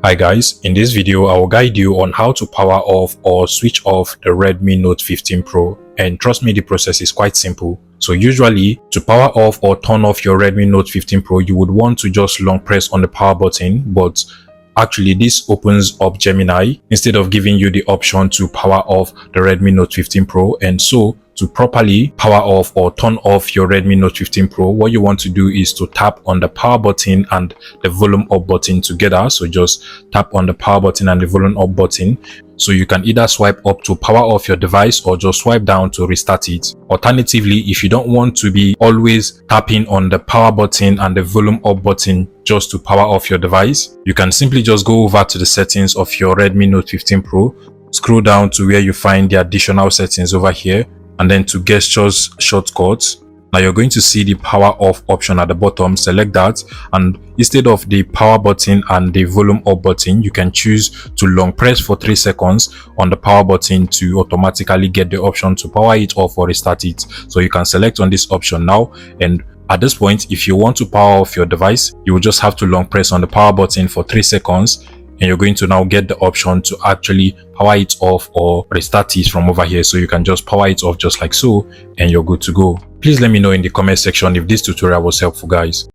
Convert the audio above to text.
Hi guys, in this video I will guide you on how to power off or switch off the Redmi Note 15 Pro, and trust me, the process is quite simple. So usually to power off or turn off your Redmi Note 15 Pro, you would want to just long press on the power button, but actually this opens up Gemini instead of giving you the option to power off the Redmi Note 15 Pro. And so to properly power off or turn off your Redmi Note 15 Pro, what you want to do is to tap on the power button and the volume up button together. So just tap on the power button and the volume up button. So you can either swipe up to power off your device or just swipe down to restart it. Alternatively, if you don't want to be always tapping on the power button and the volume up button just to power off your device, you can simply just go over to the settings of your Redmi Note 15 Pro, scroll down to where you find the additional settings over here, and then to gestures shortcuts. Now you're going to see the power off option at the bottom. Select that, and instead of the power button and the volume up button, you can choose to long press for 3 seconds on the power button to automatically get the option to power it off or restart it. So you can select on this option now, and at this point, if you want to power off your device, you will just have to long press on the power button for 3 seconds, and you're going to now get the option to actually power it off or restart it from over here. So you can just power it off just like so, and you're good to go. Please let me know in the comment section if this tutorial was helpful, guys.